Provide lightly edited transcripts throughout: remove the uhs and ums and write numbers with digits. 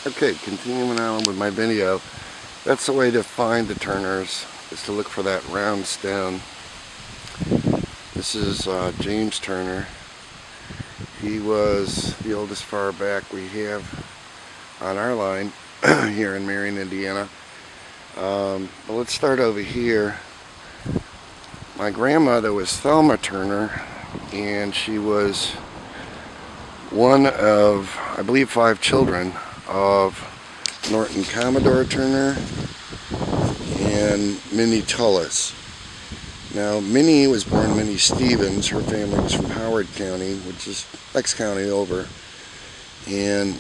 Okay, continuing on with my video. That's the way to find the Turners, is to look for that round stem. This is James Turner. He was the oldest far back we have on our line here in Marion, Indiana. But let's start over here. My grandmother was Thelma Turner, and she was one of, I believe, 5 children of Norton Commodore Turner and Minnie Tullis. Now, Minnie was born Minnie Stevens. Her family was from Howard County, which is next county over. And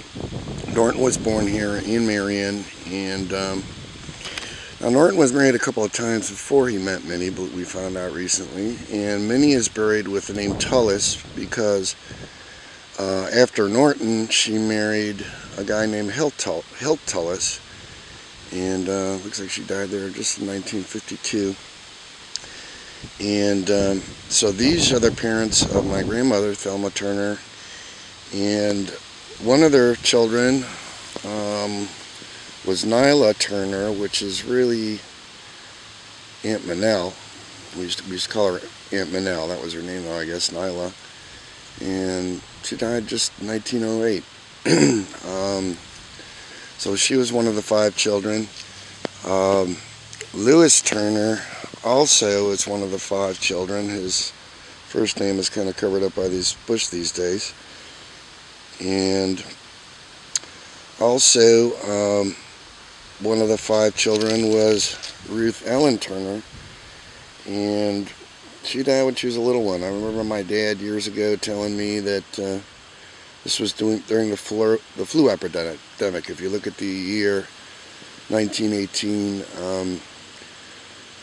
Norton was born here in Marion. And now Norton was married a couple of times before he met Minnie, but we found out recently. And Minnie is buried with the name Tullis because after Norton, she married a guy named Hilt Tullis. And looks like she died there just in 1952. And so these are the parents of my grandmother, Thelma Turner. And one of their children was Nyla Turner, which is really Aunt Manel. We used to call her Aunt Manel. That was her name, though, I guess, Nyla. And she died just in 1908. So she was one of the 5 children. Lewis Turner also is one of the 5 children. His first name is kind of covered up by this bush these days. And also one of the 5 children was Ruth Ellen Turner, and she died when she was a little one. I remember my dad years ago telling me that this was during the flu epidemic. If you look at the year 1918,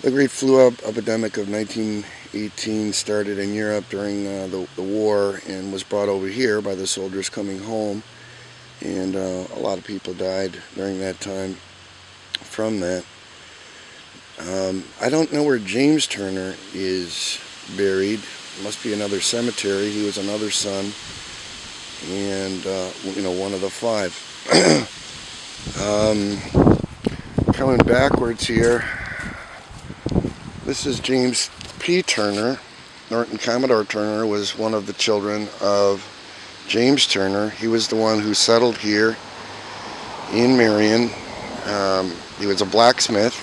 the great flu epidemic of 1918 started in Europe during the war and was brought over here by the soldiers coming home. And a lot of people died during that time from that. I don't know where James Turner is buried. It must be another cemetery. He was another son, and one of the 5. Coming backwards here, this is James P. Turner. Norton Commodore Turner was one of the children of James Turner. He was the one who settled here in Marion. He was a blacksmith,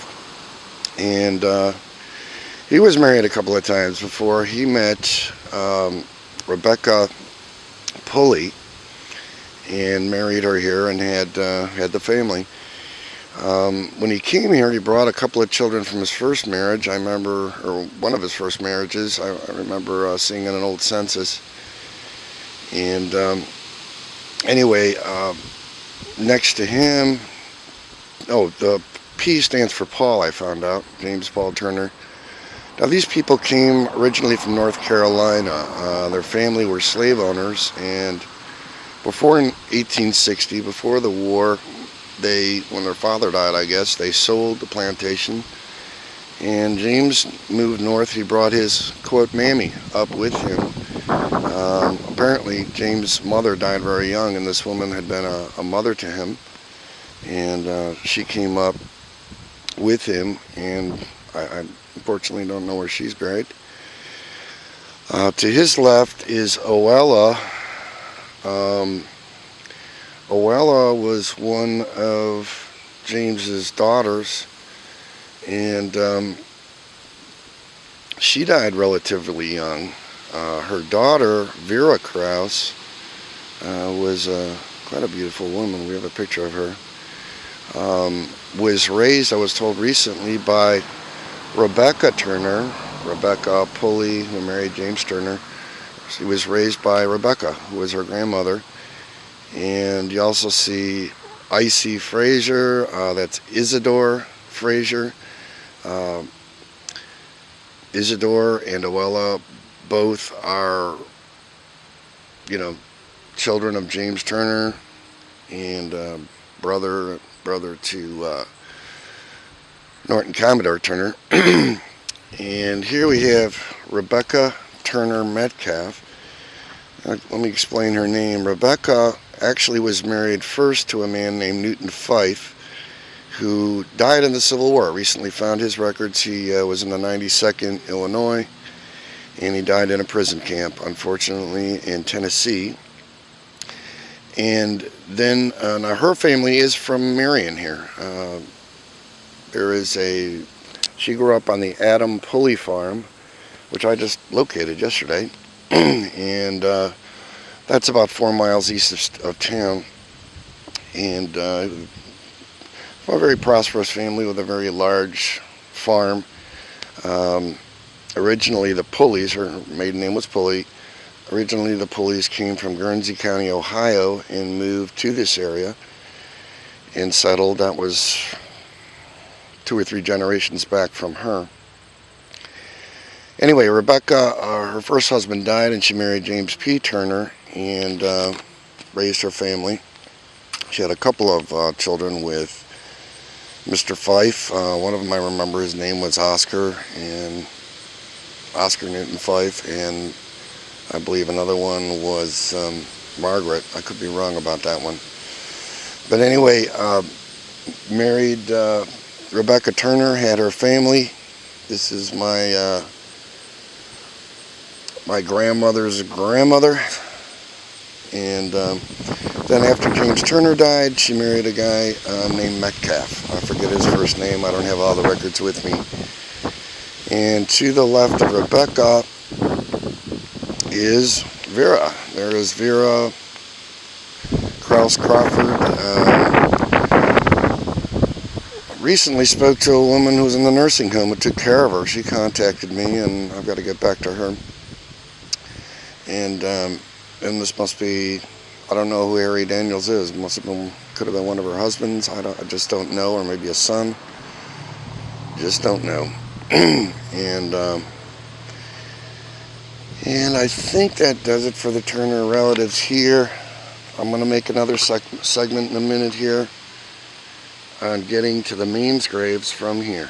and he was married a couple of times before he met Rebecca Pulley and married her here and had the family. When he came here, he brought a couple of children from his first marriage. I remember, or one of his first marriages, I remember seeing in an old census. And anyway, next to him, the P stands for Paul, I found out, James Paul Turner. Now, these people came originally from North Carolina. Their family were slave owners, and before in 1860, before the war, when their father died, I guess, they sold the plantation, and James moved north. He brought his, quote, mammy up with him. Apparently, James' mother died very young, and this woman had been a mother to him, and she came up with him, and I unfortunately don't know where she's buried. To his left is Oella. Oella was one of James's daughters, and she died relatively young. Her daughter, Vera Krause, was quite a beautiful woman. We have a picture of her. Was raised, I was told recently, by Rebecca Turner, Rebecca Pulley, who married James Turner. She was raised by Rebecca, who was her grandmother. And you also see Icy Frazier, that's Isidore Frazier. Isidore and Oella both are, children of James Turner, and brother to Norton Commodore Turner. And here we have Rebecca Turner Metcalf. Let me explain her name. Rebecca actually was married first to a man named Newton Fife, who died in the Civil War. Recently found his records. He was in the 92nd Illinois, and he died in a prison camp, unfortunately, in Tennessee. And then now her family is from Marion here. She grew up on the Adam Pulley Farm, which I just located yesterday, and that's about 4 miles east of town. And a very prosperous family with a very large farm. Originally the Pulleys, her maiden name was Pulley, originally the Pulleys came from Guernsey County, Ohio, and moved to this area and settled. That was 2 or 3 generations back from her. Anyway, Rebecca, her first husband died, and she married James P. Turner and raised her family. She had a couple of children with Mr. Fife. One of them, I remember his name was Oscar Newton Fife, and I believe another one was Margaret. I could be wrong about that one. But anyway, married Rebecca Turner, had her family. This is my grandmother's grandmother. And then after James Turner died, she married a guy named Metcalf. I forget his first name. I don't have all the records with me. And to the left of Rebecca is Vera. There is Vera Krause Crawford. Recently spoke to a woman who was in the nursing home who took care of her. She contacted me, and I've got to get back to her. And this must be, I don't know who Harry Daniels is. Could have been one of her husbands. I just don't know, or maybe a son. Just don't know. And I think that does it for the Turner relatives here. I'm going to make another segment in a minute here on getting to the Means graves from here.